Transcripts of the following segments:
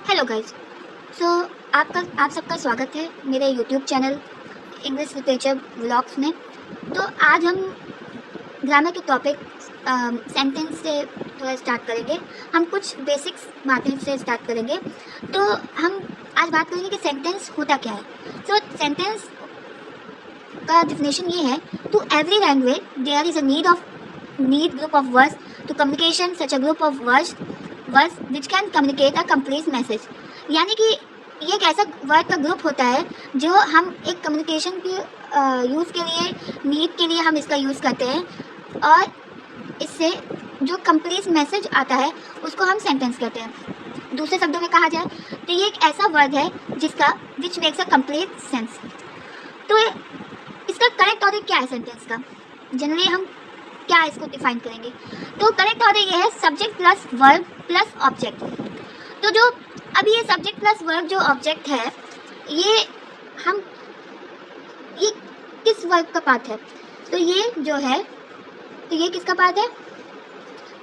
Hello guys. सो आप सबका स्वागत है मेरे YouTube channel English literature vlogs में। तो आज हम ग्रामर के टॉपिक सेंटेंस से थोड़ा स्टार्ट करेंगे। हम कुछ बेसिक्स बातें से स्टार्ट करेंगे। तो हम आज बात करेंगे कि सेंटेंस होता क्या है। सेंटेंस का डिफिनेशन ये है, to every language there is a need group of words to communication such a group of words which can communicate a complete message. यानी कि ये एक ऐसा वर्ड का ग्रुप होता है जो हम एक कम्युनिकेशन की यूज़ के लिए, नीड के लिए हम इसका यूज़ करते हैं, और इससे जो कंप्लीट मैसेज आता है उसको हम सेंटेंस कहते हैं। दूसरे शब्दों में कहा जाए तो ये एक ऐसा वर्ड है जिसका which makes a complete sense. तो इसका करेक्ट ऑर्डर क्या है सेंटेंस का? जनरली हम क्या इसको डिफाइन करेंगे? तो करेक्ट ऑर्डर ये है subject plus verb plus object. तो जो अभी ये सब्जेक्ट प्लस वर्ब जो ऑब्जेक्ट है, ये किस वर्ब का पार्ट है? तो ये जो है, तो ये किसका पार्ट है?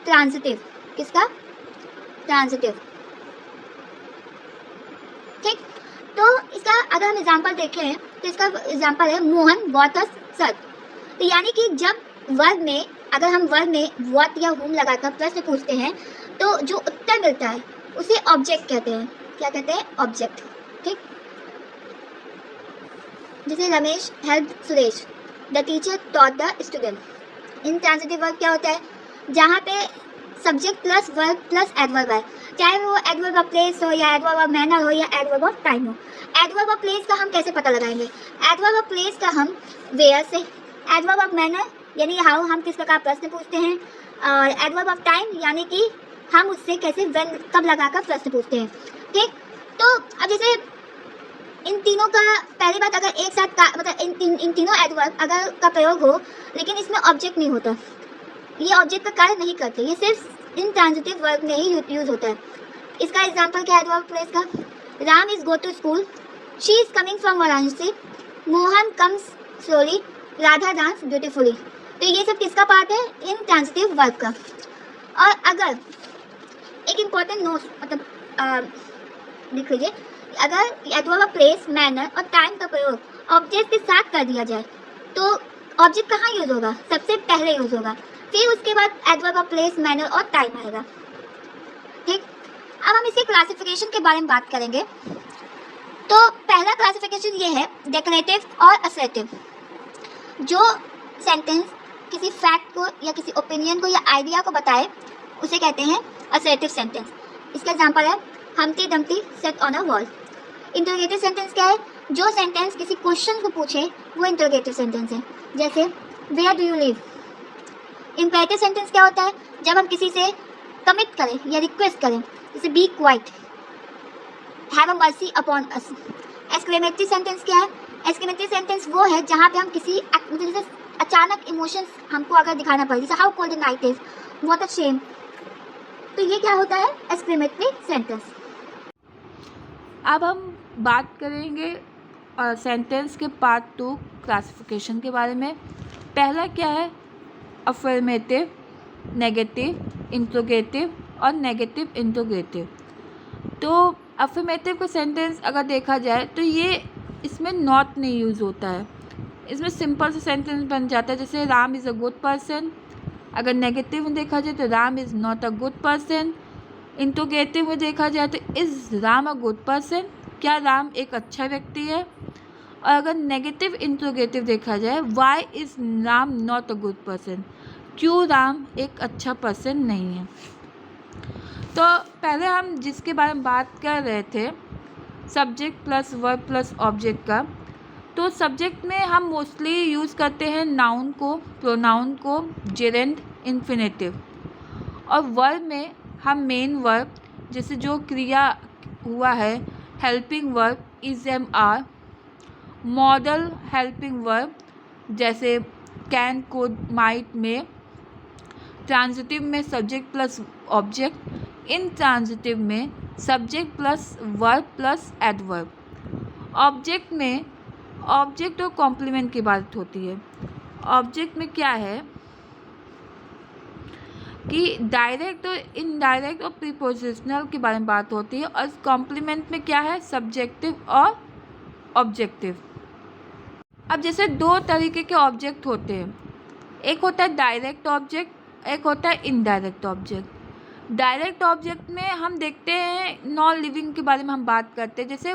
ट्रांजिटिव। किसका? ट्रांजिटिव। ठीक। तो इसका अगर हम एग्जांपल देखें तो इसका एग्जांपल है मोहन बॉट अ शर्ट। तो यानी कि जब वर्ब में, अगर हम वर्ब में व्हाट या हुम लगाकर प्रश्न पूछते हैं तो जो उत्तर मिलता है उसे ऑब्जेक्ट कहते हैं। क्या कहते हैं? ऑब्जेक्ट। ठीक। जैसे Ramesh help Suresh, the teacher taught the student. In transitive verb क्या होता है? जहाँ पे subject plus verb plus adverb है, चाहे वो एडवर्ब ऑफ प्लेस हो या एडवर्ब ऑफ मैनर हो या एडवर्ब ऑफ टाइम हो। एडवर्ब ऑफ प्लेस का हम कैसे पता लगाएंगे? एडवर्ब ऑफ प्लेस का हम वेयर से, एडवर्ब ऑफ मैनर यानी हाउ, हम किस प्रकार प्रश्न पूछते हैं, और एडवर्ब ऑफ टाइम यानी कि हम उससे कैसे व्हेन, कब लगाकर प्रश्न पूछते हैं। ठीक। तो अब जैसे इन तीनों का, पहली बात, अगर एक साथ का मतलब इन तीनों एडवर्ब अगर का प्रयोग हो लेकिन इसमें ऑब्जेक्ट नहीं होता, ये ऑब्जेक्ट का कार्य नहीं करते, ये सिर्फ इन ट्रांजिटिव वर्ब में ही यूज होता है। इसका एग्जांपल क्या है एडवर्ब प्लेस का? Ram is go to school, she is coming from Varanasi, Mohan comes slowly, Radha dance beautifully. तो ये सब किसका पार्ट है? इन ट्रांजिटिव वर्ब का। और अगर एक इम्पॉर्टेंट नोट मतलब लिख लीजिए, अगर एडवर्ब ऑफ प्लेस, मैनर और टाइम का प्रयोग ऑब्जेक्ट के साथ कर दिया जाए तो ऑब्जेक्ट कहाँ यूज होगा? सबसे पहले यूज होगा, फिर उसके बाद एडवर्ब ऑफ प्लेस, मैनर और टाइम आएगा। ठीक। अब हम इसके क्लासिफिकेशन के बारे में बात करेंगे। तो पहला क्लासिफिकेशन ये है डेक्लेरेटिव और असर्टिव। जो सेंटेंस किसी फैक्ट को या किसी ओपिनियन को या आइडिया को बताए उसे कहते हैं असर्टिव सेंटेंस। इसका एग्जांपल है Humpty Dumpty set on a wall. Interrogative sentence क्या है? जो सेंटेंस किसी क्वेश्चन को पूछे वो इंटरोगेटिव सेंटेंस है। जैसे where do you live. Imperative sentence क्या होता है? जब हम किसी से कमिट करें या रिक्वेस्ट करें, जैसे be quiet, have a mercy upon us. Exclamatory sentence क्या है? एक्सक्लेमेटरी सेंटेंस वो है जहाँ पे हम किसी जैसे अचानक इमोशंस हमको अगर दिखाना पड़े, जैसे how cold the night is, what a shame. तो ये क्या होता है? Exclamatory sentence. अब हम बात करेंगे सेंटेंस के पार्ट 2 क्लासिफिकेशन के बारे में। पहला क्या है? अफर्मेटिव, नेगेटिव, इंट्रोगेटिव और नेगेटिव इंट्रोगेटिव। तो अफर्मेटिव का सेंटेंस अगर देखा जाए तो ये इसमें नॉट नहीं यूज़ होता है, इसमें सिंपल सा सेंटेंस बन जाता है, जैसे Ram is a good person. अगर नेगेटिव में देखा जाए तो Ram is not a good person. Interrogative में देखा जाए तो is Ram a good person, क्या राम एक अच्छा व्यक्ति है। और अगर नेगेटिव इंट्रोगेटिव देखा जाए, why is Ram not a good person, क्यों राम एक अच्छा पर्सन नहीं है। तो पहले हम जिसके बारे में बात कर रहे थे, subject plus verb plus object का, तो सब्जेक्ट में हम मोस्टली यूज़ करते हैं नाउन को, प्रोनाउन को, जेरेंड, इन्फिनेटिव। और वर्ब में हम मेन वर्ब, जैसे जो क्रिया हुआ है, helping verb is am are, modal helping verb जैसे कैन, कुड, माइट, में। ट्रांजिटिव में subject plus object, intransitive में subject plus verb plus adverb. Object में ऑब्जेक्ट और कॉम्प्लीमेंट की बात होती है। ऑब्जेक्ट में क्या है? कि डायरेक्ट और इनडायरेक्ट और प्रीपोजिशनल के बारे में बात होती है, और कॉम्प्लीमेंट में क्या है, सब्जेक्टिव और ऑब्जेक्टिव। अब जैसे दो तरीके के ऑब्जेक्ट होते हैं, एक होता है डायरेक्ट ऑब्जेक्ट, एक होता है इनडायरेक्ट ऑब्जेक्ट। डायरेक्ट ऑब्जेक्ट में हम देखते हैं नॉन लिविंग के बारे में हम बात करते हैं, जैसे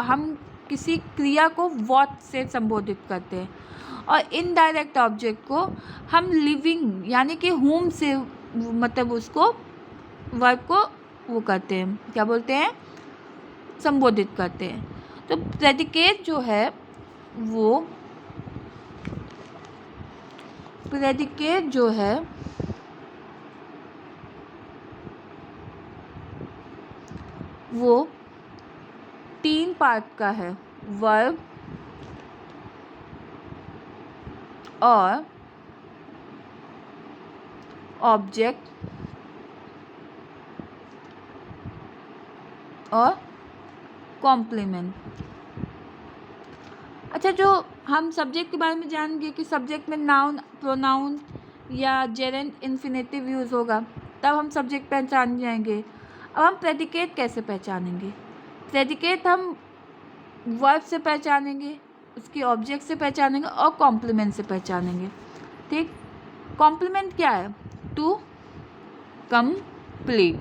हम किसी क्रिया को व्हाट से संबोधित करते हैं, और इनडायरेक्ट ऑब्जेक्ट को हम लिविंग यानी कि हुम से मतलब उसको वर्ब को वो करते हैं, क्या बोलते हैं, संबोधित करते हैं। तो प्रेडिकेट जो है वो वो 3 पार्ट का है, वर्ब और ऑब्जेक्ट और कॉम्प्लीमेंट। अच्छा, जो हम सब्जेक्ट के बारे में जानेंगे कि सब्जेक्ट में नाउन, प्रोनाउन या जेरेंट इन्फिनेटिव यूज़ होगा, तब हम सब्जेक्ट पहचान जाएंगे। अब हम प्रेडिकेट कैसे पहचानेंगे? प्रेडिकेट हम वर्ब से पहचानेंगे, उसकी ऑब्जेक्ट से पहचानेंगे और कॉम्प्लीमेंट से पहचानेंगे। ठीक, कॉम्प्लीमेंट क्या है? To complete.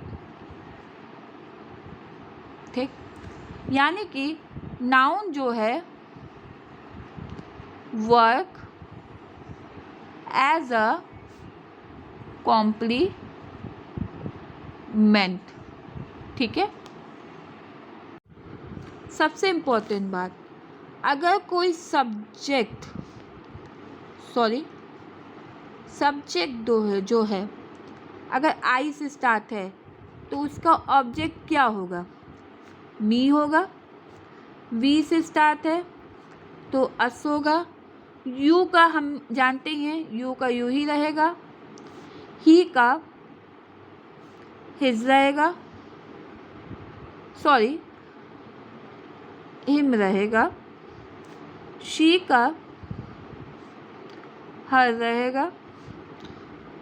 ठीक, यानी कि नाउन जो है वर्क एज अ कॉम्प्लीमेंट। ठीक है, सबसे इम्पोर्टेंट बात, अगर कोई सब्जेक्ट जो है अगर आई से स्टार्ट है तो उसका ऑब्जेक्ट क्या होगा? मी होगा। वी से स्टार्ट है तो अस होगा। यू का हम जानते हैं, यू का यू ही रहेगा। ही का हिज रहेगा, हिम रहेगा। शी का हर रहेगा,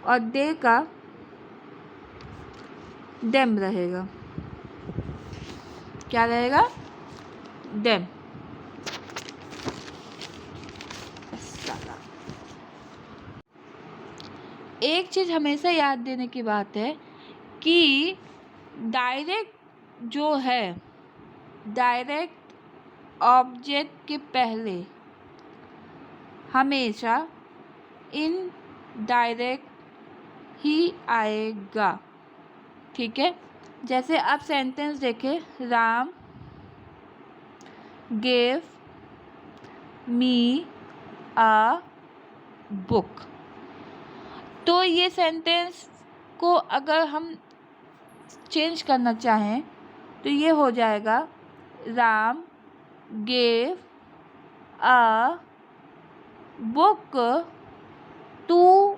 और दे का देम रहेगा। क्या रहेगा? देम। एक चीज़ हमेशा याद देने की बात है कि डायरेक्ट जो है, डायरेक्ट ऑब्जेक्ट के पहले हमेशा इनडायरेक्ट ही आएगा। ठीक है, जैसे आप सेंटेंस देखें, Ram gave me a book. तो ये सेंटेंस को अगर हम चेंज करना चाहें तो ये हो जाएगा, Ram gave a book to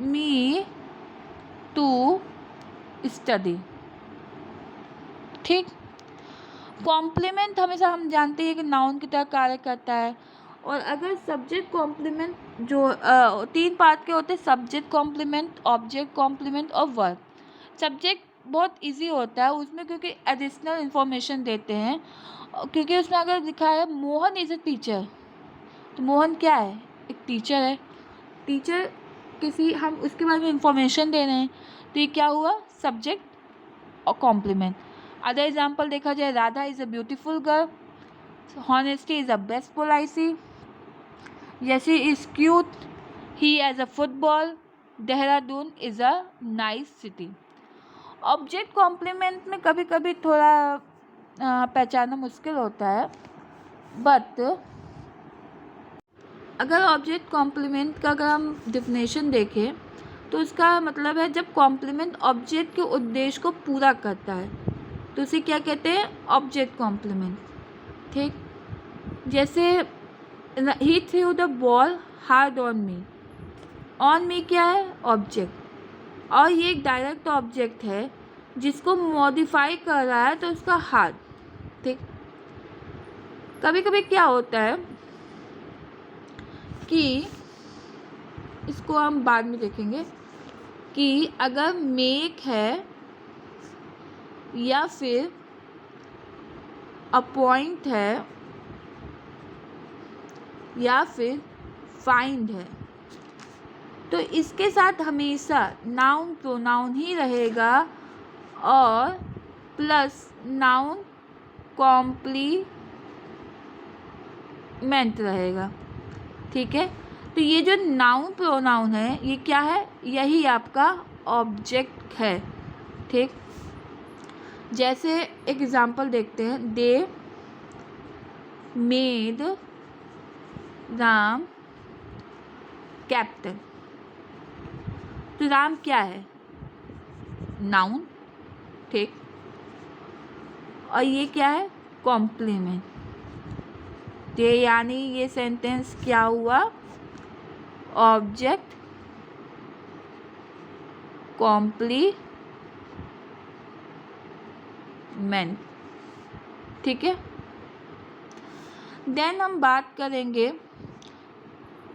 me to study. ठीक, कॉम्प्लीमेंट हमेशा हम जानते हैं कि नाउन की तरह कार्य करता है, और अगर सब्जेक्ट कॉम्प्लीमेंट जो 3 पार्ट के होते हैं, सब्जेक्ट कॉम्प्लीमेंट, ऑब्जेक्ट कॉम्प्लीमेंट और वर्ब। सब्जेक्ट बहुत इजी होता है उसमें, क्योंकि एडिशनल इन्फॉर्मेशन देते हैं, क्योंकि उसमें अगर लिखा है मोहन इज़ अ टीचर, तो मोहन क्या है? एक टीचर है। टीचर किसी, हम उसके बारे में इंफॉर्मेशन दे रहे हैं, तो ये क्या हुआ? सब्जेक्ट और कॉम्प्लीमेंट। अदर एग्जाम्पल देखा जाए, Radha is a beautiful girl, honesty is a best policy, जैसे is cute, he as a football, Dehradun is a nice city. Object complement में कभी कभी थोड़ा पहचानना मुश्किल होता है, बट अगर ऑब्जेक्ट कॉम्प्लीमेंट का अगर हम डिफिनेशन देखें तो उसका मतलब है जब कॉम्प्लीमेंट ऑब्जेक्ट के उद्देश्य को पूरा करता है तो उसे क्या कहते हैं? Object complement. ठीक, जैसे he threw the ball hard on me. On me क्या है? ऑब्जेक्ट, और ये एक डायरेक्ट ऑब्जेक्ट है जिसको मॉडिफाई कर रहा है तो उसका हार्ड। ठीक, कभी कभी क्या होता है कि इसको हम बाद में देखेंगे कि अगर मेक है या फिर अपॉइंट है या फिर फाइंड है, तो इसके साथ हमेशा नाउन प्रोनाउन ही रहेगा और प्लस नाउन कॉम्प्लीमेंट रहेगा। ठीक है, तो ये जो नाउन प्रोनाउन है ये क्या है, यही आपका ऑब्जेक्ट है। ठीक, जैसे एक एग्जांपल देखते हैं, दे मेड राम कैप्टन। तो राम क्या है, नाउन। ठीक, और ये क्या है, कॉम्प्लीमेंट। तो यानी ये सेंटेंस क्या हुआ, ऑब्जेक्ट कॉम्प्लीमेंट। ठीक है, देन हम बात करेंगे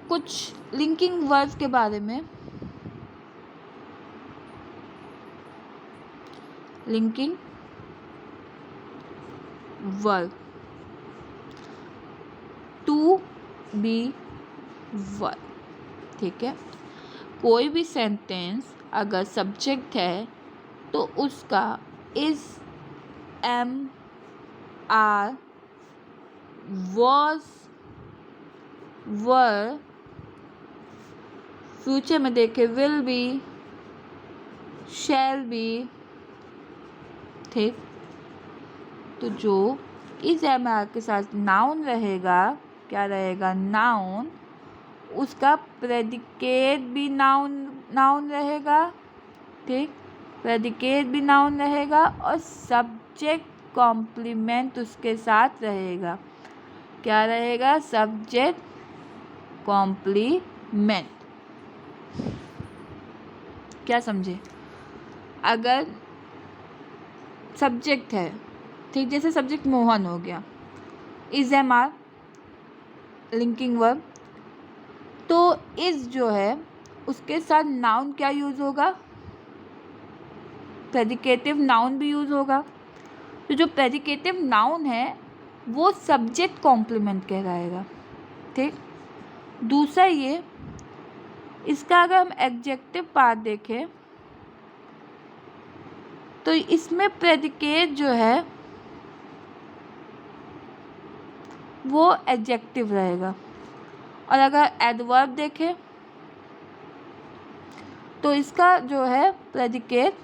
कुछ लिंकिंग वर्ब के बारे में। Linking verb, to be verb. ठीक है, कोई भी सेंटेंस अगर सब्जेक्ट है तो उसका is, am, are, was, were, future में देखे विल बी, शैल बी। ठीक, तो जो इस एम आर के साथ नाउन रहेगा, क्या रहेगा, नाउन, उसका प्रेडिकेट भी नाउन रहेगा। ठीक, प्रेडिकेट भी नाउन रहेगा और सब्जेक्ट कॉम्प्लीमेंट उसके साथ रहेगा। क्या रहेगा, सब्जेक्ट कॉम्प्लीमेंट। क्या समझे, अगर सब्जेक्ट है, ठीक, जैसे सब्जेक्ट मोहन हो गया, is am are linking verb, तो इज जो है उसके साथ नाउन क्या यूज होगा, प्रेडिकेटिव नाउन भी यूज होगा। तो जो प्रेडिकेटिव नाउन है वो सब्जेक्ट कॉम्प्लीमेंट कहलाएगा। ठीक, दूसरा ये, इसका अगर हम एडजेक्टिव पार्ट देखें तो इसमें प्रेडिकेट जो है वो एडजेक्टिव रहेगा, और अगर एडवर्ब देखें तो इसका जो है प्रेडिकेट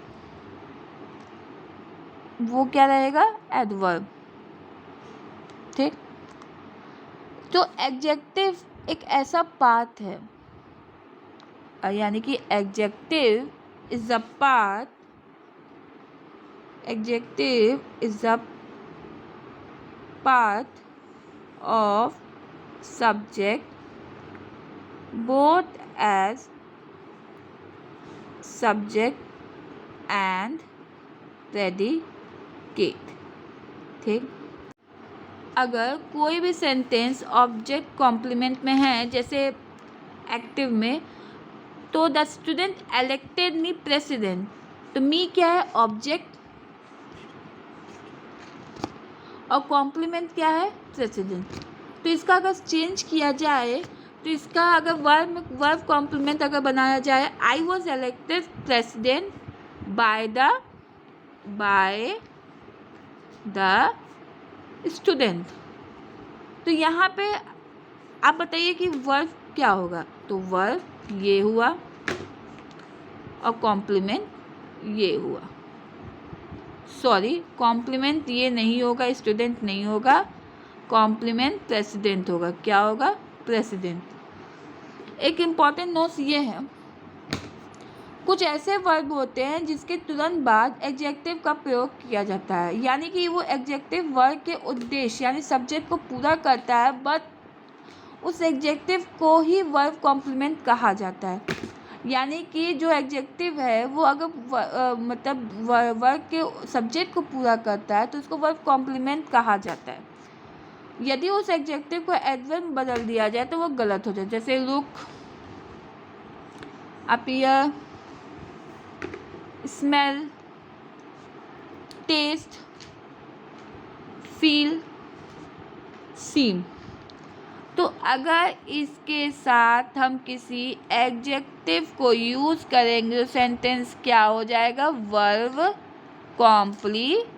वो क्या रहेगा, एडवर्ब। ठीक, तो एडजेक्टिव एक ऐसा पार्ट है, यानी कि adjective is a part, adjective is a part of subject both as subject and predicate। ठीक, अगर कोई भी सेंटेंस ऑब्जेक्ट कॉम्प्लीमेंट में है, जैसे एक्टिव में, तो द स्टूडेंट एलेक्टेड मी प्रेसिडेंट, तो मी क्या है, ऑब्जेक्ट, और कॉम्प्लीमेंट क्या है, प्रेसिडेंट। तो इसका अगर चेंज किया जाए तो इसका अगर वर्ब कॉम्प्लीमेंट अगर बनाया जाए, I was elected president by the student. तो यहाँ पे आप बताइए कि वर्ब क्या होगा, तो वर्ब ये हुआ और कॉम्प्लीमेंट ये हुआ। सॉरी, कॉम्प्लीमेंट ये नहीं होगा, स्टूडेंट नहीं होगा, कॉम्प्लीमेंट प्रेसिडेंट होगा। क्या होगा, प्रेसिडेंट। एक इम्पॉर्टेंट नोट्स ये है, कुछ ऐसे वर्ब होते हैं जिसके तुरंत बाद एडजेक्टिव का प्रयोग किया जाता है, यानी कि वो एडजेक्टिव वर्ब के उद्देश्य यानी सब्जेक्ट को पूरा करता है, बट उस एडजेक्टिव को ही वर्ब कॉम्प्लीमेंट कहा जाता है। यानी कि जो एडजेक्टिव है वो अगर मतलब वर्ब के सब्जेक्ट को पूरा करता है तो उसको वर्ब कॉम्प्लीमेंट कहा जाता है। यदि उस एडजेक्टिव को एडवर्ब में बदल दिया जाए तो वो गलत हो जाए। जैसे look, appear, smell, taste, feel, seem. तो अगर इसके साथ हम किसी एडजेक्टिव को यूज़ करेंगे तो सेंटेंस क्या हो जाएगा? Verb complement.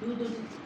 दूध